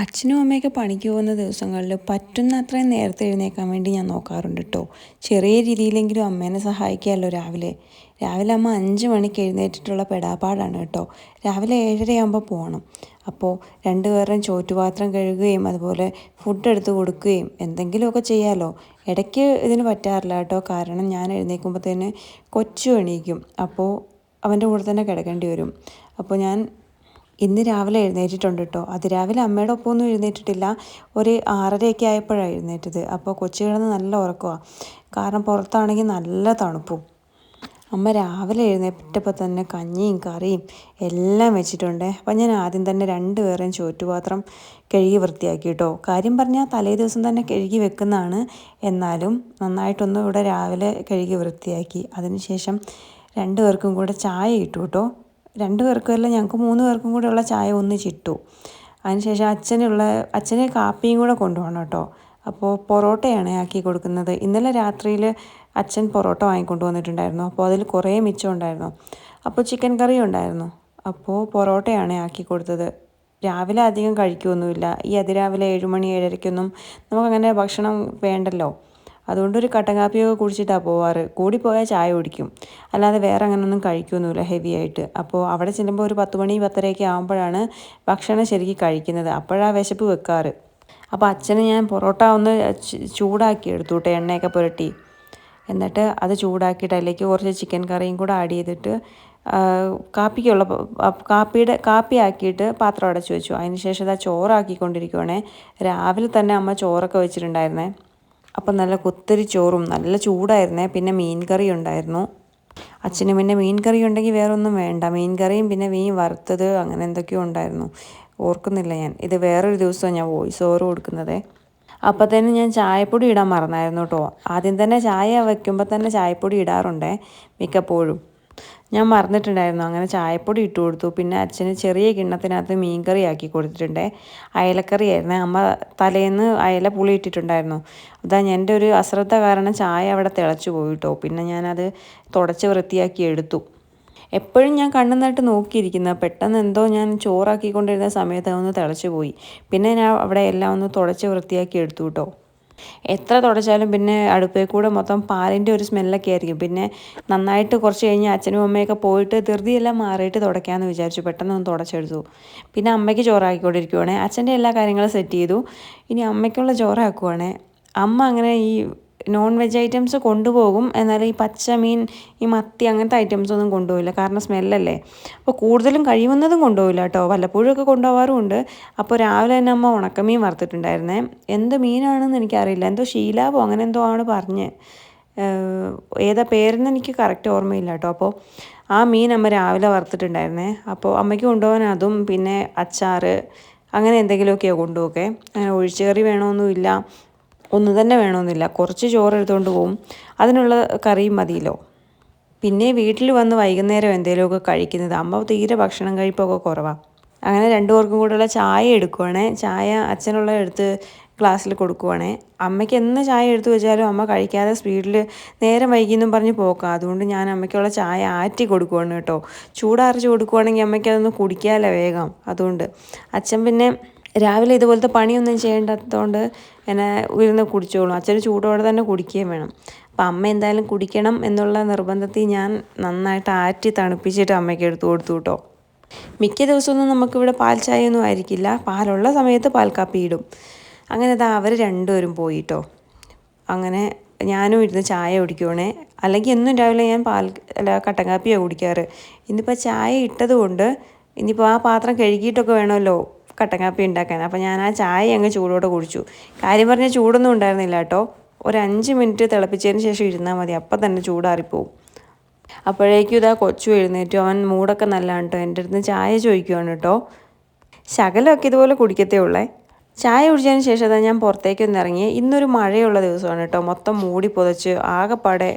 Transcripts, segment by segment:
അച്ഛനും അമ്മയൊക്കെ പണിക്ക് പോകുന്ന ദിവസങ്ങളിൽ പറ്റുന്ന അത്രയും നേരത്തെ എഴുന്നേൽക്കാൻ വേണ്ടി ഞാൻ നോക്കാറുണ്ട് കേട്ടോ. ചെറിയ രീതിയിലെങ്കിലും അമ്മേനെ സഹായിക്കാമല്ലോ രാവിലെ. രാവിലെ അമ്മ 5 മണിക്ക് എഴുന്നേറ്റിട്ടുള്ള പെടാപ്പാടാണ് കേട്ടോ. രാവിലെ 7:30 പോകണം. അപ്പോൾ രണ്ടുപേരുടെയും ചോറ്റുപാത്രം കഴുകുകയും അതുപോലെ ഫുഡ് എടുത്ത് കൊടുക്കുകയും എന്തെങ്കിലുമൊക്കെ ചെയ്യാമല്ലോ. ഇടയ്ക്ക് ഇതിന് പറ്റാറില്ല കേട്ടോ. കാരണം ഞാൻ എഴുന്നേൽക്കുമ്പോഴത്തേന് കൊച്ചു എണീക്കും. അപ്പോൾ അവൻ്റെ കൂടെ തന്നെ കിടക്കേണ്ടി വരും. അപ്പോൾ ഞാൻ ഇന്ന് രാവിലെ എഴുന്നേറ്റിട്ടുണ്ട് കേട്ടോ. അതിരാവിലെ അമ്മയുടെ ഒപ്പമൊന്നും എഴുന്നേറ്റിട്ടില്ല. ഒരു 6:30 ആയപ്പോഴാണ് എഴുന്നേറ്റത്. അപ്പോൾ കൊച്ചു കിടന്ന് നല്ല ഉറക്കമാണ്. കാരണം പുറത്താണെങ്കിൽ നല്ല തണുപ്പും. അമ്മ രാവിലെ എഴുന്നേറ്റപ്പോൾ തന്നെ കഞ്ഞിയും കറിയും എല്ലാം വെച്ചിട്ടുണ്ട്. അപ്പം ഞാൻ ആദ്യം തന്നെ രണ്ടുപേരെയും ചോറ്റുപാത്രം കഴുകി വൃത്തിയാക്കി കേട്ടോ. കാര്യം പറഞ്ഞാൽ തലേ ദിവസം തന്നെ കഴുകി വെക്കുന്നതാണ്. എന്നാലും നന്നായിട്ടൊന്നും ഇവിടെ രാവിലെ കഴുകി വൃത്തിയാക്കി. അതിനുശേഷം രണ്ടുപേർക്കും കൂടെ ചായ ഇട്ടു കേട്ടോ. 2 പേർക്കുമല്ല, ഞങ്ങൾക്ക് 3 പേർക്കും കൂടെ ഉള്ള ചായ ഒന്നിച്ചിട്ടു. അതിനുശേഷം അച്ഛന് കാപ്പിയും കൂടെ കൊണ്ടുപോകണം കേട്ടോ. അപ്പോൾ പൊറോട്ടയാണ് ആക്കി കൊടുക്കുന്നത്. ഇന്നലെ രാത്രിയിൽ അച്ഛൻ പൊറോട്ട വാങ്ങിക്കൊണ്ട് വന്നിട്ടുണ്ടായിരുന്നു. അപ്പോൾ അതിൽ കുറേ മിച്ചം ഉണ്ടായിരുന്നു. അപ്പോൾ ചിക്കൻ കറി ഉണ്ടായിരുന്നു. അപ്പോൾ പൊറോട്ടയാണ് ആക്കി കൊടുത്തത്. രാവിലെ അധികം കഴിക്കുകയൊന്നുമില്ല. ഈ അതിരാവിലെ 7 മണി 7:30ക്കൊന്നും നമുക്കങ്ങനെ ഭക്ഷണം വേണ്ടല്ലോ. അതുകൊണ്ടൊരു കട്ടൻ കാപ്പിയൊക്കെ കുടിച്ചിട്ടാണ് പോവാറ്. കൂടിപ്പോയാൽ ചായ കുടിക്കും. അല്ലാതെ വേറെ അങ്ങനെയൊന്നും കഴിക്കുകയൊന്നുമില്ല ഹെവി ആയിട്ട്. അപ്പോൾ അവിടെ ചെല്ലുമ്പോൾ ഒരു 10 മണി 10:30 ആകുമ്പോഴാണ് ഭക്ഷണം ശരിക്കും കഴിക്കുന്നത്. അപ്പോഴാണ് വിശപ്പ് വെക്കാറ്. അപ്പോൾ അച്ഛന് ഞാൻ പൊറോട്ട ഒന്ന് ചൂടാക്കി എടുത്തു കേട്ടോ, എണ്ണയൊക്കെ പുരട്ടി. എന്നിട്ട് അത് ചൂടാക്കിയിട്ട് അതിലേക്ക് കുറച്ച് ചിക്കൻ കറിയും കൂടെ ആഡ് ചെയ്തിട്ട് കാപ്പി ആക്കിയിട്ട് പാത്രം അടച്ചു വെച്ചു. അതിന് ശേഷം അത് ചോറാക്കിക്കൊണ്ടിരിക്കുവാണേ. രാവിലെ തന്നെ അമ്മ ചോറൊക്കെ വെച്ചിട്ടുണ്ടായിരുന്നേ. അപ്പം നല്ല കുത്തരി ചോറും നല്ല ചൂടായിരുന്നേ. പിന്നെ മീൻ കറി ഉണ്ടായിരുന്നു. അച്ഛന് പിന്നെ മീൻ കറി ഉണ്ടെങ്കിൽ വേറെ ഒന്നും വേണ്ട. മീൻ കറിയും പിന്നെ മീൻ വറുത്തത് അങ്ങനെ എന്തൊക്കെയോ ഉണ്ടായിരുന്നു. ഓർക്കുന്നില്ല ഞാൻ. ഇത് വേറൊരു ദിവസമാണ് ഞാൻ വോയിസ് ഓവർ കൊടുക്കുന്നതേ. അപ്പോഴത്തേനും ഞാൻ ചായപ്പൊടി ഇടാൻ മറന്നായിരുന്നു കേട്ടോ. ആദ്യം തന്നെ ചായ വയ്ക്കുമ്പോൾ തന്നെ ചായപ്പൊടി ഇടാറുണ്ടേ മിക്കപ്പോഴും. ഞാൻ മറന്നിട്ടുണ്ടായിരുന്നു. അങ്ങനെ ചായപ്പൊടി ഇട്ട് കൊടുത്തു. പിന്നെ അച്ഛന് ചെറിയ കിണ്ണത്തിനകത്ത് മീൻ കറി ആക്കി കൊടുത്തിട്ടുണ്ട്. അയലക്കറിയായിരുന്നു. അമ്മ തലേന്ന് അയല പുളി ഇട്ടിട്ടുണ്ടായിരുന്നു. എൻ്റെ ഒരു അശ്രദ്ധ കാരണം ചായ അവിടെ തിളച്ചു പോയിട്ടോ. പിന്നെ ഞാനത് തുടച്ച് വൃത്തിയാക്കി എടുത്തു. എപ്പോഴും ഞാൻ കണ്ണു നട്ട് നോക്കിയിരിക്കുന്നത്. പെട്ടെന്ന് എന്തോ ഞാൻ ചോറാക്കിക്കൊണ്ടിരുന്ന സമയത്ത് ഒന്ന് തിളച്ചു പോയി. പിന്നെ ഞാൻ അവിടെ എല്ലാം ഒന്ന് തുടച്ച് വൃത്തിയാക്കി എടുത്തു കേട്ടോ. എത്ര തുടച്ചാലും പിന്നെ അടുപ്പിൽ കൂടെ മൊത്തം പാലിൻ്റെ ഒരു സ്മെല്ലൊക്കെ ആയിരിക്കും. പിന്നെ നന്നായിട്ട് കുറച്ച് കഴിഞ്ഞ് അച്ഛനും അമ്മയൊക്കെ പോയിട്ട് ധൃതിയെല്ലാം മാറിയിട്ട് തുടയ്ക്കാമെന്ന് വിചാരിച്ചു. പെട്ടെന്നൊന്ന് തുടച്ചെടുത്തു. പിന്നെ അമ്മയ്ക്ക് ചോറാക്കിക്കൊണ്ടിരിക്കുവാണേ. അച്ഛൻ്റെ എല്ലാ കാര്യങ്ങളും സെറ്റ് ചെയ്തു. ഇനി അമ്മയ്ക്കുള്ള ചോറാക്കുവാണേ. അമ്മ അങ്ങനെ ഈ നോൺ വെജ് ഐറ്റംസ് കൊണ്ടുപോകും. എന്നാൽ ഈ പച്ചമീൻ, ഈ മത്തി അങ്ങനത്തെ ഐറ്റംസ് ഒന്നും കൊണ്ടുപോയില്ല. കാരണം സ്മെല്ലല്ലേ. അപ്പോൾ കൂടുതലും കഴിയുന്നതും കൊണ്ടുപോയില്ല കേട്ടോ. വല്ലപ്പോഴും ഒക്കെ കൊണ്ടുപോകാറുമുണ്ട്. അപ്പോൾ രാവിലെ തന്നെ അമ്മ ഉണക്കമീൻ വറുത്തിട്ടുണ്ടായിരുന്നേ. എന്ത് മീനാണെന്ന് എനിക്കറിയില്ല. എന്തോ ശീലാവോ അങ്ങനെ എന്തോ ആണ് പറഞ്ഞ്. ഏതാ പേരെന്ന് എനിക്ക് കറക്റ്റ് ഓർമ്മയില്ല കേട്ടോ. അപ്പോൾ ആ മീൻ അമ്മ രാവിലെ വറുത്തിട്ടുണ്ടായിരുന്നേ. അപ്പോൾ അമ്മയ്ക്ക് കൊണ്ടുപോകാൻ അതും പിന്നെ അച്ചാർ അങ്ങനെ എന്തെങ്കിലുമൊക്കെയാണ് കൊണ്ടുപോകെ. അങ്ങനെ ഒഴിച്ചുകറി വേണമെന്നുമില്ല, ഒന്നു തന്നെ വേണമെന്നില്ല. കുറച്ച് ചോറ് എടുത്തുകൊണ്ട് പോവും. അതിനുള്ള കറിയും മതിയല്ലോ. പിന്നെ വീട്ടിൽ വന്ന് വൈകുന്നേരം എന്തെങ്കിലുമൊക്കെ കഴിക്കുന്നത്. അമ്മ തീരെ ഭക്ഷണം കഴിപ്പൊക്കെ കുറവാണ്. അങ്ങനെ 2 പേർക്കും കൂടെയുള്ള ചായ എടുക്കുവാണേ. ചായ അച്ഛനുള്ള എടുത്ത് ഗ്ലാസ്സിൽ കൊടുക്കുവാണേ. അമ്മയ്ക്ക് എന്ന് ചായ എടുത്തു വെച്ചാലും അമ്മ കഴിക്കാതെ സ്പീഡിൽ നേരം വൈകിയെന്നും പറഞ്ഞ് പോക്കാം. അതുകൊണ്ട് ഞാൻ അമ്മയ്ക്കുള്ള ചായ ആറ്റി കൊടുക്കുവാണ് കേട്ടോ. ചൂടാറിച്ച് കൊടുക്കുവാണെങ്കിൽ അമ്മയ്ക്ക് അതൊന്ന് കുടിക്കാമല്ലോ വേഗം. അതുകൊണ്ട് അച്ഛൻ പിന്നെ രാവിലെ ഇതുപോലത്തെ പണിയൊന്നും ചെയ്യേണ്ടാത്തതുകൊണ്ട് എന്നെ ഇരുന്ന് കുടിച്ചോളും. അച്ഛന് ചൂടോടെ തന്നെ കുടിക്കുകയും വേണം. അപ്പം അമ്മ എന്തായാലും കുടിക്കണം എന്നുള്ള നിർബന്ധത്തിൽ ഞാൻ നന്നായിട്ട് ആറ്റി തണുപ്പിച്ചിട്ട് അമ്മയ്ക്ക് എടുത്തു കൊടുത്തു കേട്ടോ. മിക്ക ദിവസമൊന്നും നമുക്കിവിടെ പാൽ ചായയൊന്നും ആയിരിക്കില്ല. പാലുള്ള സമയത്ത് പാൽ കാപ്പി ഇടും. അങ്ങനെ അവർ രണ്ടുപേരും പോയിട്ടോ. അങ്ങനെ ഞാനും ഇരുന്ന് ചായ കുടിക്കുവാണേ. അല്ലെങ്കിൽ എന്നും രാവിലെ ഞാൻ കട്ടൻ കാപ്പിയാണ് കുടിക്കാറ്. ഇന്നിപ്പോൾ ചായ ഇട്ടത് കൊണ്ട് ഇനിയിപ്പോൾ ആ പാത്രം കഴുകിയിട്ടൊക്കെ വേണമല്ലോ കട്ടൻ കാപ്പി ഉണ്ടാക്കാൻ. അപ്പോൾ ഞാൻ ആ ചായ അങ്ങ് ചൂടോടെ കുടിച്ചു. കാര്യം പറഞ്ഞാൽ ചൂടൊന്നും ഉണ്ടായിരുന്നില്ല കേട്ടോ. ഒരു 5 മിനിറ്റ് തിളപ്പിച്ചതിന് ശേഷം ഇരുന്നാൽ മതി. അപ്പം തന്നെ ചൂടാറിപ്പോവും. അപ്പോഴേക്കും ഇതാ കൊച്ചു എഴുന്നേറ്റു. അവൻ മൂടൊക്കെ നല്ലതാണ് കേട്ടോ. എൻ്റെ അടുത്ത് ചായ ചോദിക്കുവാണ് കേട്ടോ. ശകലമൊക്കെ ഇതുപോലെ കുടിക്കത്തേ ഉള്ളേ. ചായ കുടിച്ചതിന് ശേഷം അതാ ഞാൻ പുറത്തേക്കൊന്ന് ഇറങ്ങി. ഇന്നൊരു മഴയുള്ള ദിവസമാണ് കേട്ടോ. മൊത്തം മൂടി പുതച്ച് ആകെപ്പാടെ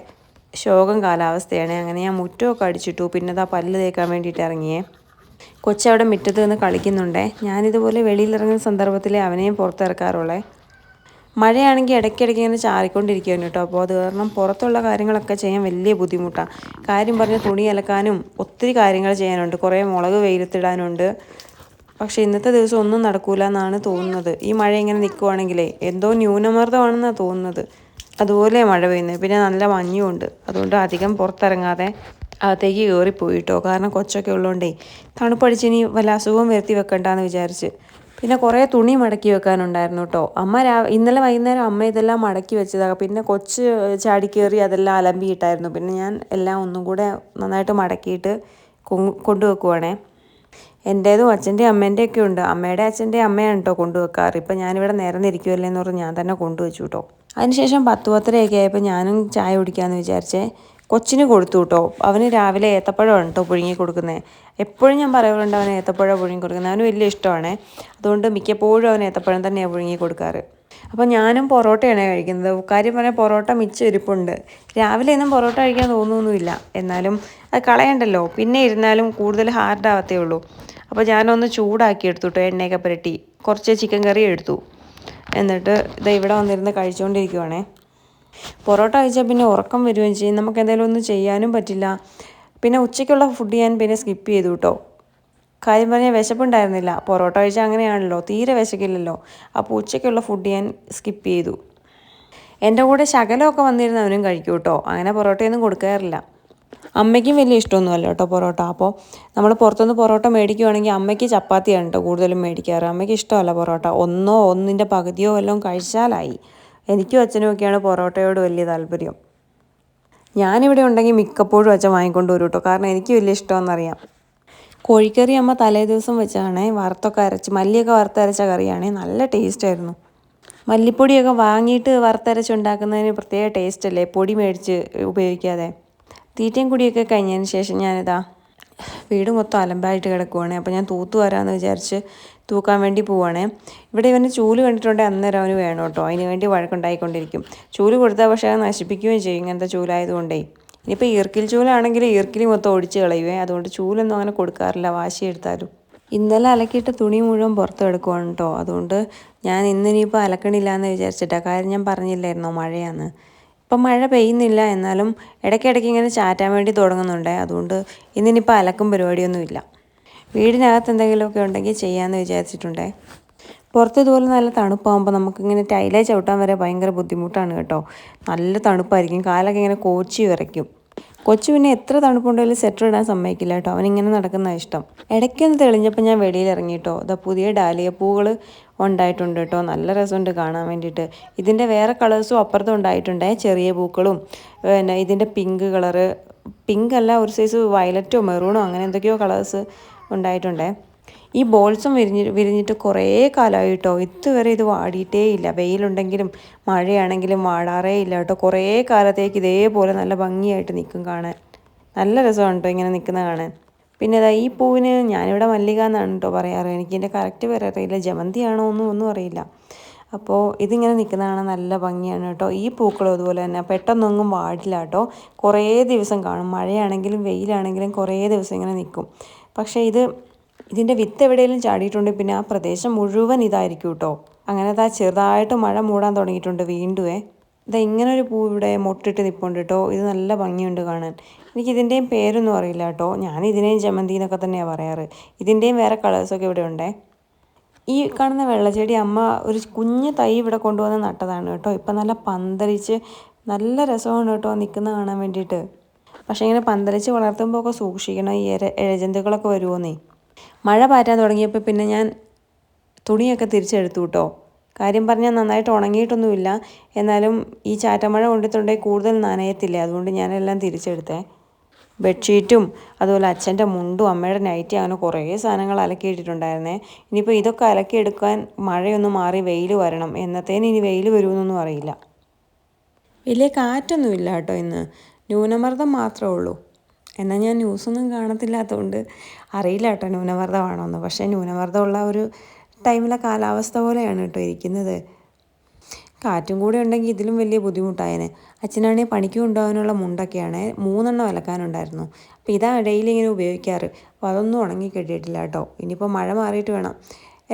ശോകം കാലാവസ്ഥയാണ്. അങ്ങനെ ഞാൻ മുറ്റമൊക്കെ അടിച്ചിട്ടു. പിന്നെ ഇതാ പല്ല് തേക്കാൻ വേണ്ടിയിട്ട് ഇറങ്ങിയേ. കൊച്ചവിടെ മുറ്റത്ത് നിന്ന് കളിക്കുന്നുണ്ടേ. ഞാനിതുപോലെ വെളിയിലിറങ്ങുന്ന സന്ദർഭത്തിലേ അവനെയും പുറത്തിറക്കാറുള്ളേ. മഴയാണെങ്കിൽ ഇടയ്ക്കിടയ്ക്ക് ഇങ്ങനെ ചാറിക്കൊണ്ടിരിക്കുകയാണ് കേട്ടോ. അപ്പോൾ അത് കാരണം പുറത്തുള്ള കാര്യങ്ങളൊക്കെ ചെയ്യാൻ വലിയ ബുദ്ധിമുട്ടാണ്. കാര്യം പറഞ്ഞ് തുണി അലക്കാനും ഒത്തിരി കാര്യങ്ങൾ ചെയ്യാനുണ്ട്. കുറേ മുളക് വെയിലത്തിടാനുണ്ട്. പക്ഷേ ഇന്നത്തെ ദിവസം ഒന്നും നടക്കൂല എന്നാണ് തോന്നുന്നത്. ഈ മഴ ഇങ്ങനെ നിൽക്കുവാണെങ്കിലേ എന്തോ ന്യൂനമർദ്ദമാണെന്നാണ് തോന്നുന്നത്. അതുപോലെ മഴ പെയ്യുന്നത്. പിന്നെ നല്ല മഞ്ഞുമുണ്ട്. അതുകൊണ്ട് അധികം പുറത്തിറങ്ങാതെ അകത്തേക്ക് കയറിപ്പോയിട്ടോ. കാരണം കൊച്ചൊക്കെ ഉള്ളതുകൊണ്ടേ തണുപ്പടിച്ച് ഇനി വല്ല അസുഖവും വരുത്തി വെക്കണ്ടെന്ന് വിചാരിച്ച്. പിന്നെ കുറേ തുണി മടക്കി വെക്കാനുണ്ടായിരുന്നു കേട്ടോ. ഇന്നലെ വൈകുന്നേരം അമ്മ ഇതെല്ലാം മടക്കി വെച്ചതാണ്. പിന്നെ കൊച്ച് ചാടിക്കയറി അതെല്ലാം അലമ്പിയിട്ടായിരുന്നു. പിന്നെ ഞാൻ എല്ലാം ഒന്നും കൂടെ നന്നായിട്ട് മടക്കിയിട്ട് കൊണ്ടുവെക്കുവാണേ. എൻ്റേതും അച്ഛൻ്റെയും അമ്മേൻ്റെയൊക്കെ ഉണ്ട്. അമ്മയുടെ അച്ഛൻ്റെ അമ്മയാണ് കേട്ടോ കൊണ്ടുവെക്കാറ്. ഇപ്പം ഞാനിവിടെ നിരന്നിരിക്കുമല്ലേ എന്ന് പറഞ്ഞ് ഞാൻ തന്നെ കൊണ്ടുവച്ചു കേട്ടോ. അതിനുശേഷം 10-10:30 ആയപ്പോൾ ഞാനും ചായ കുടിക്കാമെന്ന് വിചാരിച്ചേ. കൊച്ചിന് കൊടുത്തു കേട്ടോ. അവന് രാവിലെ ഏത്തപ്പഴമാണ് കേട്ടോ പുഴുങ്ങി കൊടുക്കുന്നത്. എപ്പോഴും ഞാൻ പറയാറുണ്ട് അവന് ഏത്തപ്പഴം പുഴുങ്ങി കൊടുക്കുന്നത്. അവന് വലിയ ഇഷ്ടമാണ്. അതുകൊണ്ട് മിക്കപ്പോഴും അവന് ഏത്തപ്പഴം തന്നെയാണ് പുഴുങ്ങി കൊടുക്കാറ്. അപ്പോൾ ഞാനും പൊറോട്ടയാണ് കഴിക്കുന്നത്. കാര്യം പറഞ്ഞാൽ പൊറോട്ട മിച്ചം ഇരിപ്പുണ്ട്. രാവിലെ ഒന്നും പൊറോട്ട കഴിക്കാൻ തോന്നുന്നൊന്നുമില്ല. എന്നാലും അത് കളയണ്ടല്ലോ. പിന്നെ ഇരുന്നാലും കൂടുതൽ ഹാർഡാവത്തേ ഉള്ളൂ. അപ്പോൾ ഞാനൊന്ന് ചൂടാക്കി എടുത്തു കേട്ടോ. എണ്ണയൊക്കെ പുരട്ടി കുറച്ച് ചിക്കൻ കറി എടുത്തു. എന്നിട്ട് ഇത് ഇവിടെ വന്നിരുന്ന് കഴിച്ചുകൊണ്ടിരിക്കുവാണേ. പൊറോട്ട കഴിച്ചാൽ പിന്നെ ഉറക്കം വരികയും ചെയ്യും. നമുക്ക് എന്തെങ്കിലും ഒന്നും ചെയ്യാനും പറ്റില്ല. പിന്നെ ഉച്ചയ്ക്കുള്ള ഫുഡ് ഞാൻ പിന്നെ സ്കിപ്പ് ചെയ്തു കേട്ടോ. കാര്യം പറഞ്ഞാൽ വിശപ്പുണ്ടായിരുന്നില്ല. പൊറോട്ട കഴിച്ചാൽ അങ്ങനെയാണല്ലോ, തീരെ വിശക്കില്ലല്ലോ. അപ്പോൾ ഉച്ചയ്ക്കുള്ള ഫുഡ് ഞാൻ സ്കിപ്പ് ചെയ്തു. എൻ്റെ കൂടെ ശകലമൊക്കെ വന്നിരുന്ന് അവനും കഴിക്കും കേട്ടോ. അങ്ങനെ പൊറോട്ടയൊന്നും കൊടുക്കാറില്ല. അമ്മയ്ക്കും വലിയ ഇഷ്ടമൊന്നുമല്ല കേട്ടോ പൊറോട്ട. അപ്പോൾ നമ്മൾ പുറത്തുനിന്ന് പൊറോട്ട മേടിക്കുവാണെങ്കിൽ അമ്മയ്ക്ക് ചപ്പാത്തിയാണ് കേട്ടോ കൂടുതലും മേടിക്കാറ്. അമ്മയ്ക്ക് ഇഷ്ടമല്ല പൊറോട്ട. ഒന്നിൻ്റെ പകുതിയോ വല്ലതും കഴിച്ചാലായി. എനിക്കും അച്ഛനും ഒക്കെയാണ് പൊറോട്ടയോട് വലിയ താല്പര്യം. ഞാനിവിടെ ഉണ്ടെങ്കിൽ മിക്കപ്പോഴും അച്ഛൻ വാങ്ങിക്കൊണ്ട് വരും കേട്ടോ. കാരണം എനിക്ക് വലിയ ഇഷ്ടമെന്നറിയാം. കോഴിക്കറി അമ്മ തലേ ദിവസം വെച്ചാണേ വറുത്തൊക്കെ അരച്ച്, മല്ലിയൊക്കെ വറുത്തരച്ച കറിയാണേ. നല്ല ടേസ്റ്റായിരുന്നു. മല്ലിപ്പൊടിയൊക്കെ വാങ്ങിയിട്ട് വറുത്തരച്ചുണ്ടാക്കുന്നതിന് പ്രത്യേക ടേസ്റ്റല്ലേ, പൊടി മേടിച്ച് ഉപയോഗിക്കാതെ. തീറ്റയും കുടിയൊക്കെ കഴിഞ്ഞതിന് ശേഷം ഞാനിതാ വീട് മൊത്തം അലമ്പായിട്ട് കിടക്കുവാണേ. അപ്പോൾ ഞാൻ തൂത്തു വരാമെന്ന് വിചാരിച്ച് തൂക്കാൻ വേണ്ടി പോവുകയാണേ. ഇവിടെ ഇവന് ചൂല് കണ്ടിട്ടുണ്ടെങ്കിൽ അന്നേരം അവന് വേണം കേട്ടോ. അതിന് വേണ്ടി വഴക്കുണ്ടായിക്കൊണ്ടിരിക്കും. ചൂല് കൊടുത്താൽ പക്ഷേ അത് നശിപ്പിക്കുകയും ചെയ്യും, ഇങ്ങനത്തെ ചൂലായതുകൊണ്ടേ. ഇനിയിപ്പോൾ ഈർക്കിൽ ചൂലാണെങ്കിൽ ഈർക്കിൽ മൊത്തം ഒടിച്ച് കളയുവേ. അതുകൊണ്ട് ചൂലൊന്നും അങ്ങനെ കൊടുക്കാറില്ല വാശി എടുത്താലും. ഇന്നലെ അലക്കിയിട്ട് തുണി മുഴുവൻ പുറത്ത് കിടക്കുവാണ് കേട്ടോ. അതുകൊണ്ട് ഞാൻ ഇന്നിനിയിപ്പോൾ അലക്കണില്ല എന്ന് വിചാരിച്ചിട്ടാണ്. കാര്യം ഞാൻ പറഞ്ഞില്ലായിരുന്നോ മഴയാന്ന്. ഇപ്പം മഴ പെയ്യുന്നില്ല, എന്നാലും ഇടയ്ക്കിടയ്ക്ക് ഇങ്ങനെ ചാറ്റാൻ വേണ്ടി തുടങ്ങുന്നുണ്ട്. അതുകൊണ്ട് ഇന്നിനിപ്പോൾ അലക്കും പരിപാടിയൊന്നുമില്ല. വീടിനകത്ത് എന്തെങ്കിലുമൊക്കെ ഉണ്ടെങ്കിൽ ചെയ്യാമെന്ന് വിചാരിച്ചിട്ടുണ്ടേ. പുറത്ത് ഇതുപോലെ നല്ല തണുപ്പാകുമ്പോൾ നമുക്കിങ്ങനെ ടൈലേ ചവിട്ടാൻ വരെ ഭയങ്കര ബുദ്ധിമുട്ടാണ് കേട്ടോ. നല്ല തണുപ്പായിരിക്കും. കാലൊക്കെ ഇങ്ങനെ കോച്ചി വിറയ്ക്കും. കൊച്ചു പിന്നെ എത്ര തണുപ്പുണ്ടെങ്കിലും സ്വെറ്റർ ഇടാൻ സമ്മതിക്കില്ല കേട്ടോ. അവനിങ്ങനെ നടക്കുന്നതാണ് ഇഷ്ടം. ഇടയ്ക്കൊന്ന് തെളിഞ്ഞപ്പോൾ ഞാൻ വെളിയിൽ ഇറങ്ങി കേട്ടോ. ഇതാ പുതിയ ഡാലിയ പൂകൾ ഉണ്ടായിട്ടുണ്ട് കേട്ടോ. നല്ല രസമുണ്ട് കാണാൻ വേണ്ടിയിട്ട്. ഇതിൻ്റെ വേറെ കളേഴ്സും അപ്പുറത്തും ഉണ്ടായിട്ടുണ്ടേ. ചെറിയ പൂക്കളും പിന്നെ ഇതിൻ്റെ പിങ്ക് കളറ്, പിങ്ക് അല്ല, ഒരു സൈസ് വയലറ്റോ മെറൂണോ അങ്ങനെ എന്തൊക്കെയോ കളേഴ്സ് ഉണ്ടായിട്ടുണ്ടേ. ഈ ബോൾസും വിരിഞ്ഞിട്ട് കുറേ കാലമായി കേട്ടോ. ഇതുവരെ ഇത് വാടിയിട്ടേ ഇല്ല. വെയിലുണ്ടെങ്കിലും മഴയാണെങ്കിലും വാടാറേ ഇല്ല കേട്ടോ. കുറേ കാലത്തേക്ക് ഇതേപോലെ നല്ല ഭംഗിയായിട്ട് നിൽക്കും കാണാൻ. നല്ല രസമാണ് കേട്ടോ ഇങ്ങനെ നിൽക്കുന്നത് കാണാൻ. പിന്നെ അതാ ഈ പൂവിന് ഞാനിവിടെ മല്ലിക എന്നാണ് കേട്ടോ പറയാറ്. എനിക്കിതിൻ്റെ കറക്റ്റ് പേര് അറിയില്ല. ജമന്തിയാണോ ഒന്നും അറിയില്ല. അപ്പോൾ ഇതിങ്ങനെ നിൽക്കുന്ന കാണാൻ നല്ല ഭംഗിയാണ് കേട്ടോ. ഈ പൂക്കളും അതുപോലെ തന്നെ പെട്ടെന്നൊന്നും വാടില്ല കേട്ടോ. കുറേ ദിവസം കാണും. മഴയാണെങ്കിലും വെയിലാണെങ്കിലും കുറേ ദിവസം ഇങ്ങനെ നിൽക്കും. പക്ഷേ ഇതിൻ്റെ വിത്ത് എവിടെയെങ്കിലും ചാടിയിട്ടുണ്ടെങ്കിൽ പിന്നെ ആ പ്രദേശം മുഴുവൻ ഇതായിരിക്കും കേട്ടോ. അങ്ങനെ ഇതാ ചെറുതായിട്ട് മഴ മൂടാൻ തുടങ്ങിയിട്ടുണ്ട് വീണ്ടുമേ. ഇതാ ഇങ്ങനൊരു പൂ ഇവിടെ മൊട്ടിട്ട് നിൽപ്പുണ്ട് കേട്ടോ. ഇത് നല്ല ഭംഗിയുണ്ട് കാണാൻ. എനിക്കിതിൻ്റെയും പേരൊന്നും അറിയില്ല കേട്ടോ. ഞാൻ ഇതിനെയും ജമന്തി എന്നൊക്കെ തന്നെയാണ് പറയാറ്. ഇതിൻ്റെയും വേറെ കളേഴ്സൊക്കെ ഇവിടെ ഉണ്ടേ. ഈ കാണുന്ന വെള്ളച്ചെടി അമ്മ ഒരു കുഞ്ഞ് തൈ ഇവിടെ കൊണ്ടുവന്ന് നട്ടതാണ് കേട്ടോ. ഇപ്പം നല്ല പന്തലിച്ച് നല്ല രസമാണ് കേട്ടോ നിൽക്കുന്ന കാണാൻ വേണ്ടിയിട്ട്. പക്ഷേ ഇങ്ങനെ പന്തലിച്ച് വളർത്തുമ്പോൾ ഒക്കെ സൂക്ഷിക്കണം. ഈ ഇഴജന്തുക്കളൊക്കെ വരുമോന്നേ. മഴ പാറ്റാൻ തുടങ്ങിയപ്പോൾ പിന്നെ ഞാൻ തുണിയൊക്കെ തിരിച്ചെടുത്തു കേട്ടോ. കാര്യം പറഞ്ഞാൽ നന്നായിട്ട് ഉണങ്ങിയിട്ടൊന്നുമില്ല. എന്നാലും ഈ ചാറ്റമഴ കൊണ്ടിട്ടുണ്ടെങ്കിൽ കൂടുതൽ നനയത്തില്ലേ. അതുകൊണ്ട് ഞാനെല്ലാം തിരിച്ചെടുത്തേ. ബെഡ്ഷീറ്റും അതുപോലെ അച്ഛൻ്റെ മുണ്ടും അമ്മയുടെ നൈറ്റി അങ്ങനെ കുറേ സാധനങ്ങൾ അലക്കിയിട്ടിട്ടുണ്ടായിരുന്നേ. ഇനിയിപ്പോൾ ഇതൊക്കെ അലക്കിയെടുക്കാൻ മഴയൊന്ന് മാറി വെയിൽ വരണം. എന്നത്തേന് ഇനി വെയിൽ വരുമെന്നൊന്നും അറിയില്ല. വലിയ കാറ്റൊന്നുമില്ല കേട്ടോ ഇന്ന്. ന്യൂനമർദ്ദം മാത്രമേ ഉള്ളൂ. എന്നാൽ ഞാൻ ന്യൂസൊന്നും കാണത്തില്ലാത്തതുകൊണ്ട് അറിയില്ല കേട്ടോ ന്യൂനമർദ്ദമാണോ എന്ന്. പക്ഷേ ന്യൂനമർദ്ദമുള്ള ഒരു ടൈമിലെ കാലാവസ്ഥ പോലെയാണ് കേട്ടോ ഇരിക്കുന്നത്. കാറ്റും കൂടെ ഉണ്ടെങ്കിൽ ഇതിലും വലിയ ബുദ്ധിമുട്ടായേനെ. അച്ഛനാണെങ്കിൽ പണിക്ക് കൊണ്ടുപോകാനുള്ള മുണ്ടൊക്കെയാണ് 3 അലക്കാനുണ്ടായിരുന്നു. അപ്പോൾ ഇതാ ഡെയിലി ഇങ്ങനെ ഉപയോഗിക്കാറ്. അപ്പോൾ അതൊന്നും ഉണങ്ങി കിട്ടിയിട്ടില്ല കേട്ടോ. ഇനിയിപ്പോൾ മഴ മാറിയിട്ട് വേണം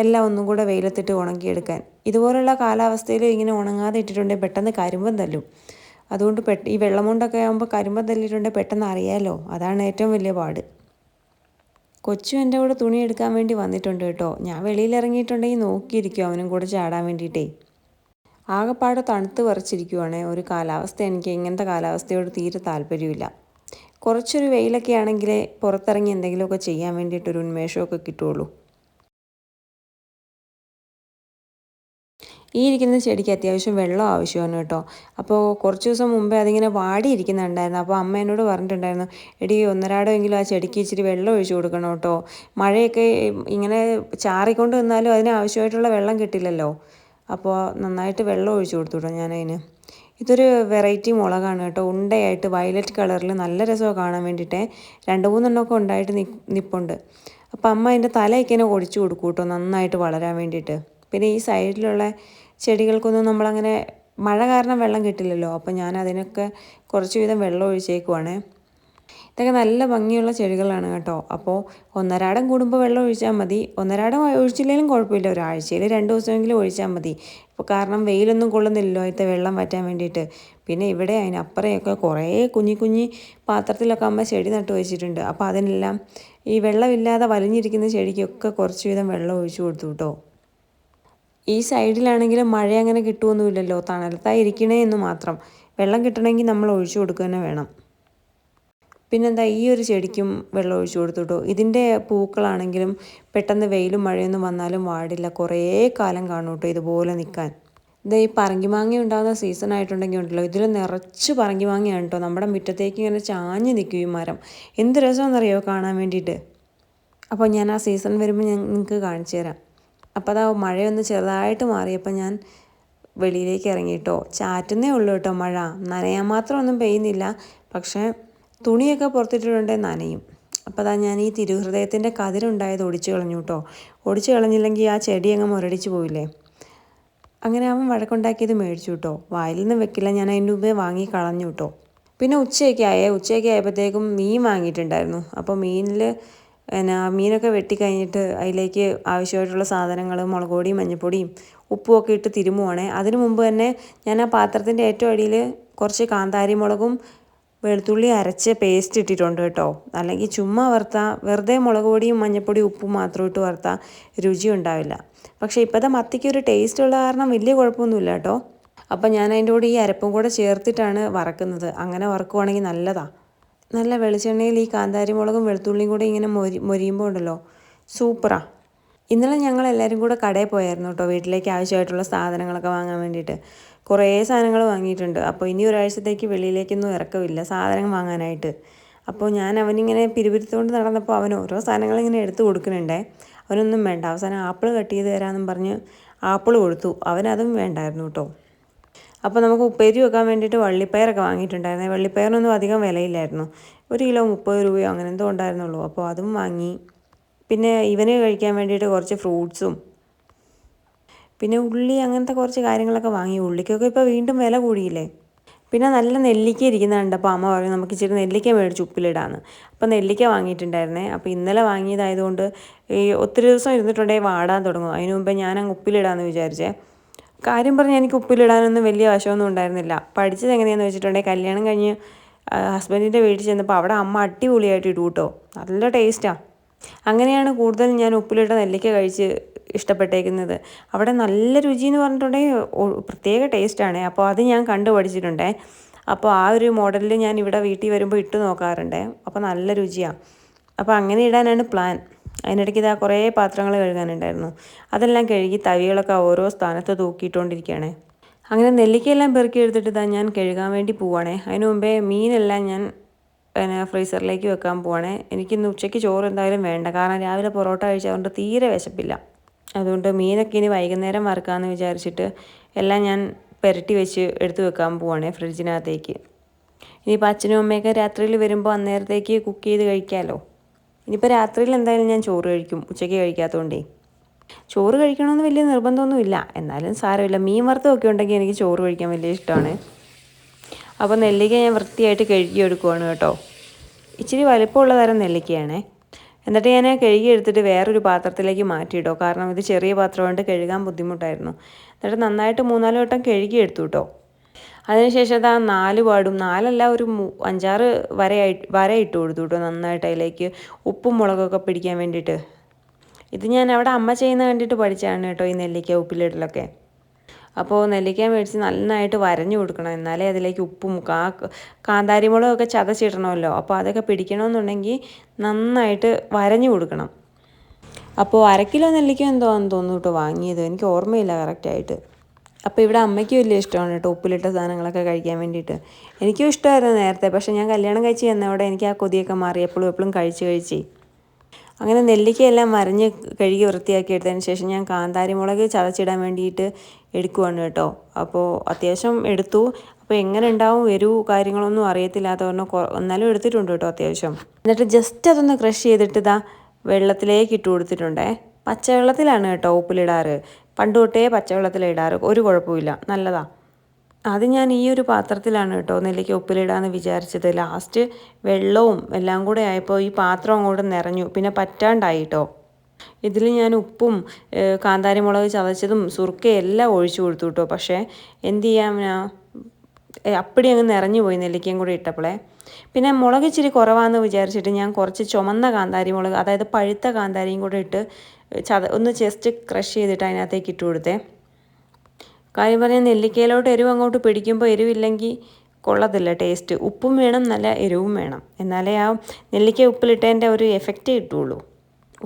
എല്ലാം ഒന്നും കൂടെ വെയിലത്തിട്ട് ഉണക്കിയെടുക്കാൻ. ഇതുപോലുള്ള കാലാവസ്ഥയിൽ ഇങ്ങനെ ഉണങ്ങാതെ ഇട്ടിട്ടുണ്ടെങ്കിൽ പെട്ടെന്ന് കരിമ്പൻ തല്ലും. അതുകൊണ്ട് ഈ വെള്ളം കൊണ്ടൊക്കെ ആകുമ്പോൾ കരിമ്പൻ തല്ലിയിട്ടുണ്ടെങ്കിൽ പെട്ടെന്ന് അറിയാമല്ലോ. അതാണ് ഏറ്റവും വലിയ പാട്. കൊച്ചു എൻ്റെ കൂടെ തുണി എടുക്കാൻ വേണ്ടി വന്നിട്ടുണ്ട് കേട്ടോ. ഞാൻ വെളിയിലിറങ്ങിയിട്ടുണ്ടെങ്കിൽ നോക്കിയിരിക്കും അവനും കൂടെ ചാടാൻ വേണ്ടിയിട്ടേ. ആകെപ്പാടെ തണുത്ത് വിറച്ചിരിക്കുവാണേ. ഒരു കാലാവസ്ഥ എനിക്ക് ഇങ്ങനത്തെ കാലാവസ്ഥയോട് തീരെ താല്പര്യമില്ല. കുറച്ചൊരു വെയിലൊക്കെ ആണെങ്കിൽ പുറത്തിറങ്ങി എന്തെങ്കിലുമൊക്കെ ചെയ്യാൻ വേണ്ടിയിട്ടൊരു ഉന്മേഷമൊക്കെ കിട്ടുകയുള്ളൂ. ഈ ഇരിക്കുന്ന ചെടിക്ക് അത്യാവശ്യം വെള്ളം ആവശ്യമാണ് കേട്ടോ. അപ്പോൾ കുറച്ച് ദിവസം മുമ്പേ അതിങ്ങനെ വാടിയിരിക്കുന്നുണ്ടായിരുന്നു. അപ്പോൾ അമ്മ എന്നോട് പറഞ്ഞിട്ടുണ്ടായിരുന്നു, എടി ഒന്നരാടമെങ്കിലും ആ ചെടിക്ക് ഇച്ചിരി വെള്ളം ഒഴിച്ചു കൊടുക്കണം കേട്ടോ. മഴയൊക്കെ ഇങ്ങനെ ചാറിക്കൊണ്ട് നിന്നാലും അതിന് ആവശ്യമായിട്ടുള്ള വെള്ളം കിട്ടില്ലല്ലോ. അപ്പോൾ നന്നായിട്ട് വെള്ളം ഒഴിച്ചു കൊടുത്തു കേട്ടോ ഞാനതിന്. ഇതൊരു വെറൈറ്റി മുളകാണ് കേട്ടോ. ഉണ്ടയായിട്ട് വയലറ്റ് കളറിൽ നല്ല രസമാണ് കാണാൻ വേണ്ടിയിട്ട്. 2-3 എണ്ണമൊക്കെ ഉണ്ടായിട്ട് നിൽപ്പുണ്ട്. അപ്പോൾ അമ്മ അതിൻ്റെ തലയൊക്കെ ഇങ്ങനെ ഒടിച്ചു കൊടുക്കും കേട്ടോ, നന്നായിട്ട് വളരാൻ വേണ്ടിയിട്ട്. പിന്നെ ഈ സൈഡിലുള്ള ചെടികൾക്കൊന്നും നമ്മളങ്ങനെ മഴ കാരണം വെള്ളം കിട്ടില്ലല്ലോ. അപ്പോൾ ഞാൻ അതിനൊക്കെ കുറച്ച് വീതം വെള്ളം ഒഴിച്ചേക്കുവാണേ. ഇതൊക്കെ നല്ല ഭംഗിയുള്ള ചെടികളാണ് കേട്ടോ. അപ്പോൾ ഒന്നരാടം കൂടുമ്പോൾ വെള്ളം ഒഴിച്ചാൽ മതി. ഒന്നരാടം ഒഴിച്ചില്ലെങ്കിലും കുഴപ്പമില്ല, ഒരാഴ്ചയിൽ 2 ദിവസമെങ്കിലും ഒഴിച്ചാൽ മതി. ഇപ്പോൾ കാരണം വെയിലൊന്നും കൊള്ളുന്നില്ലല്ലോ അതിൻ്റെ വെള്ളം വറ്റാൻ വേണ്ടിയിട്ട്. പിന്നെ ഇവിടെ അതിനപ്പുറമൊക്കെ കുറേ കുഞ്ഞി പാത്രത്തിലൊക്കെ അമ്മ ചെടി നട്ട് വെച്ചിട്ടുണ്ട്. അപ്പോൾ അതിനെല്ലാം ഈ വെള്ളമില്ലാതെ വലിഞ്ഞിരിക്കുന്ന ചെടിക്കൊക്കെ കുറച്ച് വീതം വെള്ളം ഒഴിച്ചു കൊടുത്തു കേട്ടോ. ഈ സൈഡിലാണെങ്കിലും മഴ അങ്ങനെ കിട്ടുമൊന്നുമില്ലല്ലോ, തണലത്തായി ഇരിക്കണേ എന്ന് മാത്രം. വെള്ളം കിട്ടണമെങ്കിൽ നമ്മൾ ഒഴിച്ചു കൊടുക്കുക തന്നെ വേണം. പിന്നെന്താ, ഈ ഒരു ചെടിക്കും വെള്ളം ഒഴിച്ചു കൊടുത്തു കേട്ടോ. ഇതിൻ്റെ പൂക്കളാണെങ്കിലും പെട്ടെന്ന് വെയിലും മഴയൊന്നും വന്നാലും വാടില്ല, കുറേ കാലം കാണും കേട്ടോ ഇതുപോലെ നിൽക്കാൻ. ഇത് ഈ പറങ്കിമാങ്ങ ഉണ്ടാകുന്ന സീസൺ ആയിട്ടുണ്ടെങ്കിൽ ഉണ്ടല്ലോ, ഇതിൽ നിറച്ച് പറങ്കിമാങ്ങയാണ് കേട്ടോ. നമ്മുടെ മുറ്റത്തേക്ക് ഇങ്ങനെ ചാഞ്ഞ് നിൽക്കും ഈ മരം. എന്ത് രസമെന്നറിയോ കാണാൻ വേണ്ടിയിട്ട്. അപ്പോൾ ഞാൻ ആ സീസൺ വരുമ്പോൾ ഞാൻ നിങ്ങൾക്ക് കാണിച്ചു തരാം. അപ്പോൾ അതാ മഴയൊന്ന് ചെറുതായിട്ട് മാറിയപ്പോൾ ഞാൻ വെളിയിലേക്ക് ഇറങ്ങിയിട്ടോ. ചാറ്റുന്നേ ഉള്ളൂ കേട്ടോ മഴ, നനയാൻ മാത്രം ഒന്നും പെയ്യുന്നില്ല. പക്ഷേ തുണിയൊക്കെ പുറത്തിട്ടിട്ടുണ്ടെങ്കിൽ നനയും. അപ്പോൾ അതാ ഞാൻ ഈ തിരുഹൃദയത്തിൻ്റെ കതിരുണ്ടായത് ഒടിച്ചു കളഞ്ഞു കേട്ടോ. ഒടിച്ചു കളഞ്ഞില്ലെങ്കിൽ ആ ചെടി അങ്ങ് മുരടിച്ച് പോയില്ലേ. അങ്ങനെ അവൻ വഴക്കുണ്ടാക്കിയത് മേടിച്ചു കേട്ടോ. വായിൽ നിന്ന് വെക്കില്ല, ഞാൻ അതിൻ്റെ മുമ്പേ വാങ്ങി കളഞ്ഞു കേട്ടോ. പിന്നെ ഉച്ചയൊക്കെ ആയപ്പോഴത്തേക്കും മീൻ വാങ്ങിയിട്ടുണ്ടായിരുന്നു. അപ്പോൾ മീനൊക്കെ വെട്ടിക്കഴിഞ്ഞിട്ട് അതിലേക്ക് ആവശ്യമായിട്ടുള്ള സാധനങ്ങൾ മുളക് പൊടിയും മഞ്ഞൾപ്പൊടിയും ഉപ്പും ഒക്കെ ഇട്ട് തിരുമുവാണേ. അതിനു മുമ്പ് തന്നെ ഞാൻ ആ പാത്രത്തിൻ്റെ ഏറ്റവും അടിയിൽ കുറച്ച് കാന്താരി മുളകും വെളുത്തുള്ളി അരച്ച് പേസ്റ്റ് ഇട്ടിട്ടുണ്ട് കേട്ടോ. അല്ലെങ്കിൽ ചുമ്മാ വെറുതെ മുളക് പൊടിയും മഞ്ഞൾപ്പൊടിയും ഉപ്പും മാത്രം ഇട്ട് വറുത്താൽ രുചി ഉണ്ടാവില്ല. പക്ഷേ ഇപ്പോഴത്തെ മത്തിക്ക് ഒരു ടേസ്റ്റ് ഉള്ള കാരണം വലിയ കുഴപ്പമൊന്നുമില്ല കേട്ടോ. അപ്പം ഞാൻ അതിൻ്റെ കൂടെ ഈ അരപ്പും കൂടെ ചേർത്തിട്ടാണ് വറക്കുന്നത്. അങ്ങനെ വറക്കുവാണെങ്കിൽ നല്ലതാണ്. നല്ല വെളിച്ചെണ്ണയിൽ ഈ കാന്താരി മുളകും വെളുത്തുള്ളിയും കൂടെ ഇങ്ങനെ മൊരിയുമ്പോൾ ഉണ്ടല്ലോ, സൂപ്പറാണ്. ഇന്നലെ ഞങ്ങളെല്ലാവരും കൂടെ കടയിൽ പോയായിരുന്നു കേട്ടോ, വീട്ടിലേക്ക് ആവശ്യമായിട്ടുള്ള സാധനങ്ങളൊക്കെ വാങ്ങാൻ വേണ്ടിയിട്ട്. കുറേ സാധനങ്ങൾ വാങ്ങിയിട്ടുണ്ട്. അപ്പോൾ ഇനി ഒരാഴ്ചത്തേക്ക് വെളിയിലേക്കൊന്നും ഇറക്കമില്ല സാധനം വാങ്ങാനായിട്ട്. അപ്പോൾ ഞാൻ അവനിങ്ങനെ പിരിപിരുത്തുകൊണ്ട് നടന്നപ്പോൾ അവൻ ഓരോ സാധനങ്ങളിങ്ങനെ എടുത്ത് കൊടുക്കുന്നുണ്ടേ. അവനൊന്നും വേണ്ട. അവസാനം ആപ്പിൾ കട്ട് ചെയ്ത് തരാമെന്നും പറഞ്ഞ് ആപ്പിൾ കൊടുത്തു. അവനതും വേണ്ടായിരുന്നു കേട്ടോ. അപ്പോൾ നമുക്ക് ഉപ്പേരി വെക്കാൻ വേണ്ടിയിട്ട് വള്ളിപ്പയറൊക്കെ വാങ്ങിയിട്ടുണ്ടായിരുന്നു. വള്ളിപ്പയറിനൊന്നും അധികം വിലയില്ലായിരുന്നു. 1 കിലോ 30 രൂപയോ അങ്ങനെ എന്തോ ഉണ്ടായിരുന്നുള്ളൂ. അപ്പോൾ അതും വാങ്ങി. പിന്നെ ഇവന് കഴിക്കാൻ വേണ്ടിയിട്ട് കുറച്ച് ഫ്രൂട്ട്സും പിന്നെ ഉള്ളി അങ്ങനത്തെ കുറച്ച് കാര്യങ്ങളൊക്കെ വാങ്ങി. ഉള്ളിക്കൊക്കെ ഇപ്പോൾ വീണ്ടും വില കൂടിയില്ലേ. പിന്നെ നല്ല നെല്ലിക്ക ഇരിക്കുന്നുണ്ട്. അപ്പോൾ അമ്മ പറഞ്ഞു നമുക്ക് ഇച്ചിരി നെല്ലിക്ക മേടിച്ച് ഉപ്പിലിടാന്ന്. അപ്പോൾ നെല്ലിക്ക വാങ്ങിയിട്ടുണ്ടായിരുന്നേ. അപ്പോൾ ഇന്നലെ വാങ്ങിയതായതുകൊണ്ട് ഈ ഒത്തിരി ദിവസം ഇരുന്നിട്ടുണ്ടെങ്കിൽ വാടാൻ തുടങ്ങും. അതിന് മുമ്പേ ഞാനങ്ങ് ഉപ്പിലിടാമെന്ന് വിചാരിച്ചേ. കാര്യം പറഞ്ഞാൽ എനിക്ക് ഉപ്പിലിടാനൊന്നും വലിയ വശമൊന്നും ഉണ്ടായിരുന്നില്ല. പഠിച്ചത് എങ്ങനെയാണെന്ന് വെച്ചിട്ടുണ്ടെങ്കിൽ കല്യാണം കഴിഞ്ഞ് ഹസ്ബൻഡിൻ്റെ വീട്ടിൽ ചെന്നപ്പോൾ അവിടെ അമ്മ അടിപൊളിയായിട്ട് ഇടും കേട്ടോ. നല്ല ടേസ്റ്റാണ്. അങ്ങനെയാണ് കൂടുതൽ ഞാൻ ഉപ്പിലിട്ട നെല്ലിക്ക കഴിച്ച് ഇഷ്ടപ്പെട്ടേക്കുന്നത്. അവിടെ നല്ല രുചി എന്ന് പറഞ്ഞിട്ടുണ്ടെങ്കിൽ പ്രത്യേക ടേസ്റ്റാണ്. അപ്പോൾ അത് ഞാൻ കണ്ടു പഠിച്ചിട്ടുണ്ടേ. അപ്പോൾ ആ ഒരു മോഡലിൽ ഞാൻ ഇവിടെ വീട്ടിൽ വരുമ്പോൾ ഇട്ട് നോക്കാറുണ്ട്. അപ്പോൾ നല്ല രുചിയാണ്. അപ്പോൾ അങ്ങനെ ഇടാനാണ് പ്ലാൻ. അതിനിടയ്ക്ക് ഇതാ കുറേ പാത്രങ്ങൾ കഴുകാനുണ്ടായിരുന്നു. അതെല്ലാം കഴുകി തവികളൊക്കെ ഓരോ സ്ഥാനത്ത് തൂക്കിയിട്ടുകൊണ്ടിരിക്കുകയാണ്. അങ്ങനെ നെല്ലിക്കയെല്ലാം പെറുക്കി എടുത്തിട്ട് ഇതാ ഞാൻ കഴുകാൻ വേണ്ടി പോവുകയാണേ. അതിന് മുമ്പേ മീനെല്ലാം ഞാൻ ഫ്രീസറിലേക്ക് വെക്കാൻ പോവുകയാണേ. എനിക്കിന്ന് ഉച്ചയ്ക്ക് ചോറ് എന്തായാലും വേണ്ട, കാരണം രാവിലെ പൊറോട്ട കഴിച്ചതുകൊണ്ട് തീരെ വിശപ്പില്ല. അതുകൊണ്ട് മീനൊക്കെ ഇനി വൈകുന്നേരം വറുക്കാമെന്ന് വിചാരിച്ചിട്ട് എല്ലാം ഞാൻ പുരട്ടി വെച്ച് എടുത്ത് വെക്കാൻ പോവുകയാണേ ഫ്രിഡ്ജിനകത്തേക്ക്. ഇനിയിപ്പോൾ അച്ഛനും അമ്മയൊക്കെ രാത്രിയിൽ വരുമ്പോൾ അന്നേരത്തേക്ക് കുക്ക് ചെയ്ത് കഴിക്കാമല്ലോ. ഇനിയിപ്പോൾ രാത്രിയിൽ എന്തായാലും ഞാൻ ചോറ് കഴിക്കും, ഉച്ചയ്ക്ക് കഴിക്കാത്തതുകൊണ്ടേ. ചോറ് കഴിക്കണമെന്ന് വലിയ നിർബന്ധമൊന്നുമില്ല, എന്നാലും സാരമില്ല. മീൻ വറുത്തമൊക്കെ ഉണ്ടെങ്കിൽ എനിക്ക് ചോറ് കഴിക്കാൻ വലിയ ഇഷ്ടമാണ്. അപ്പോൾ നെല്ലിക്ക ഞാൻ വൃത്തിയായിട്ട് കഴുകിയെടുക്കുവാണ് കേട്ടോ. ഇച്ചിരി വലിപ്പമുള്ള തരം നെല്ലിക്കയാണേ. എന്നിട്ട് ഞാൻ കഴുകി എടുത്തിട്ട് വേറൊരു പാത്രത്തിലേക്ക് മാറ്റിയിട്ടോ, കാരണം ഇത് ചെറിയ പാത്രം കൊണ്ട് കഴുകാൻ ബുദ്ധിമുട്ടായിരുന്നു. എന്നിട്ട് നന്നായിട്ട് 3-4 വട്ടം കഴുകിയെടുത്തു കേട്ടോ. അതിനുശേഷം അത് ആ 4 പാടും 4 ഒരു 5-6 വര ഇട്ട് കൊടുത്തു കേട്ടോ, നന്നായിട്ട് അതിലേക്ക് ഉപ്പും മുളകൊക്കെ പിടിക്കാൻ വേണ്ടിയിട്ട്. ഇത് ഞാൻ അവിടെ അമ്മ ചെയ്യുന്ന കണ്ടിട്ട് പഠിച്ചതാണ് കേട്ടോ, ഈ നെല്ലിക്ക ഉപ്പിലിടലൊക്കെ. അപ്പോൾ നെല്ലിക്ക മേടിച്ച് നന്നായിട്ട് വരഞ്ഞു കൊടുക്കണം, എന്നാലേ അതിലേക്ക് ഉപ്പും കാന്താരി മുളകൊക്കെ ചതച്ചിടണമല്ലോ. അപ്പോൾ അതൊക്കെ പിടിക്കണമെന്നുണ്ടെങ്കിൽ നന്നായിട്ട് വരഞ്ഞു കൊടുക്കണം. അപ്പോൾ 1 കിലോ നെല്ലിക്ക എന്തോ ആണെന്ന് തോന്നുന്നു കേട്ടോ വാങ്ങിയത്, എനിക്ക് ഓർമ്മയില്ല കറക്റ്റായിട്ട്. അപ്പോൾ ഇവിടെ അമ്മയ്ക്ക് വലിയ ഇഷ്ടമാണ് കേട്ടോ ഉപ്പിലിട്ട സാധനങ്ങളൊക്കെ കഴിക്കാൻ വേണ്ടിയിട്ട്. എനിക്കും ഇഷ്ടമായിരുന്നു നേരത്തെ, പക്ഷേ ഞാൻ കല്യാണം കഴിച്ച് ചെന്നവിടെ എനിക്ക് ആ കൊതിയൊക്കെ മാറി, എപ്പോഴും കഴിച്ച്. അങ്ങനെ നെല്ലിക്കയെല്ലാം വരഞ്ഞ് കഴുകി വൃത്തിയാക്കി എടുത്തതിന് ശേഷം ഞാൻ കാന്താരി മുളക് ചതച്ചിടാൻ വേണ്ടിയിട്ട് എടുക്കുവാണ് കേട്ടോ. അപ്പോൾ അത്യാവശ്യം എടുത്തു. അപ്പോൾ എങ്ങനെ ഉണ്ടാവും എരിവ് കാര്യങ്ങളൊന്നും അറിയത്തില്ലാത്തവരണം എന്നാലും എടുത്തിട്ടുണ്ട് കേട്ടോ അത്യാവശ്യം. എന്നിട്ട് ജസ്റ്റ് അതൊന്ന് ക്രഷ് ചെയ്തിട്ട് ഇതാ വെള്ളത്തിലേക്ക് ഇട്ട് കൊടുത്തിട്ടുണ്ടേ. പച്ചവെള്ളത്തിലാണ് കേട്ടോ ഉപ്പിലിടാറ്, പണ്ട് തൊട്ടേ പച്ചവെള്ളത്തിലിടാറ്, ഒരു കുഴപ്പമില്ല, നല്ലതാണ്. അത് ഞാൻ ഈ ഒരു പാത്രത്തിലാണ് കേട്ടോ നെല്ലിക്ക ഉപ്പിലിടാമെന്ന് വിചാരിച്ചത്. ലാസ്റ്റ് വെള്ളവും എല്ലാം കൂടെ ആയപ്പോൾ ഈ പാത്രം അങ്ങോട്ട് നിറഞ്ഞു, പിന്നെ പറ്റാണ്ടായി കേട്ടോ. ഇതിൽ ഞാൻ ഉപ്പും കാന്താരി മുളക് ചതച്ചതും സുർക്കയും എല്ലാം ഒഴിച്ചു കൊടുത്തു കേട്ടോ. പക്ഷേ എന്ത് ചെയ്യാനാ, അപ്പടി അങ്ങ് നിറഞ്ഞു പോയി നെല്ലിക്കയും കൂടി ഇട്ടപ്പോളേ. പിന്നെ മുളക് ഇച്ചിരി കുറവാണെന്ന് വിചാരിച്ചിട്ട് ഞാൻ കുറച്ച് ചുമന്ന കാന്താരി മുളക്, അതായത് പഴുത്ത കാന്താരിയും കൂടെ ഇട്ട് ഒന്ന് ജസ്റ്റ് ക്രഷ് ചെയ്തിട്ട് അതിനകത്തേക്ക് ഇട്ട് കൊടുത്തേ. കാര്യം പറഞ്ഞാൽ നെല്ലിക്കയിലോട്ട് എരിവ് അങ്ങോട്ട് പിടിക്കുമ്പോൾ എരിവില്ലെങ്കിൽ കൊള്ളത്തില്ല ടേസ്റ്റ്. ഉപ്പും വേണം, നല്ല എരിവും വേണം, എന്നാലേ ആ നെല്ലിക്ക ഉപ്പിലിട്ടതിൻ്റെ ഒരു എഫക്റ്റ് കിട്ടുള്ളൂ.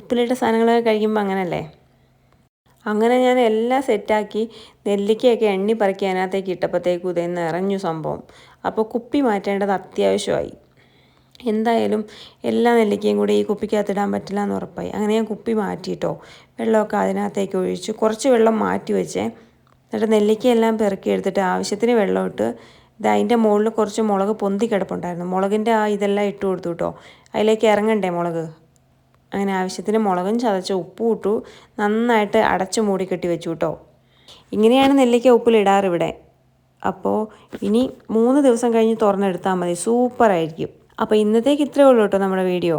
ഉപ്പിലിട്ട സാധനങ്ങളൊക്കെ കഴിക്കുമ്പോൾ അങ്ങനല്ലേ. അങ്ങനെ ഞാൻ എല്ലാം സെറ്റാക്കി നെല്ലിക്കയൊക്കെ എണ്ണി പറക്കി അതിനകത്തേക്ക് ഇട്ടപ്പോഴത്തേക്കും ഇതേ നിറഞ്ഞു സംഭവം. അപ്പോൾ കുപ്പി മാറ്റേണ്ടത് അത്യാവശ്യമായി. എന്തായാലും എല്ലാ നെല്ലിക്കയും കൂടി ഈ കുപ്പിക്കകത്തിടാൻ പറ്റില്ല എന്ന് ഉറപ്പായി. അങ്ങനെ ഞാൻ കുപ്പി മാറ്റിയിട്ടോ, വെള്ളമൊക്കെ അതിനകത്തേക്ക് ഒഴിച്ചു, കുറച്ച് വെള്ളം മാറ്റി വെച്ചേ. എന്നിട്ട് നെല്ലിക്കയെല്ലാം പെറുക്കി എടുത്തിട്ട് ആവശ്യത്തിന് വെള്ളം ഇട്ട് അതിൻ്റെ മുകളിൽ കുറച്ച് മുളക് പൊന്തി കിടപ്പുണ്ടായിരുന്നു, മുളകിൻ്റെ ആ ഇതെല്ലാം ഇട്ട് കൊടുത്തു കേട്ടോ. അതിലേക്ക് ഇറങ്ങണ്ടേ മുളക്. അങ്ങനെ ആവശ്യത്തിന് മുളകും ചതച്ച ഉപ്പും ഇട്ടു, നന്നായിട്ട് അടച്ച് മൂടി കെട്ടി വെച്ചു കേട്ടോ. ഇങ്ങനെയാണ് നെല്ലിക്ക ഉപ്പിലിടാറ് ഇവിടെ. അപ്പോൾ ഇനി 3 ദിവസം കഴിഞ്ഞ് തുറന്നെടുത്താൽ മതി, സൂപ്പറായിരിക്കും. അപ്പോൾ ഇന്നത്തേക്ക് ഇത്രയേ ഉള്ളൂ കേട്ടോ നമ്മുടെ വീഡിയോ.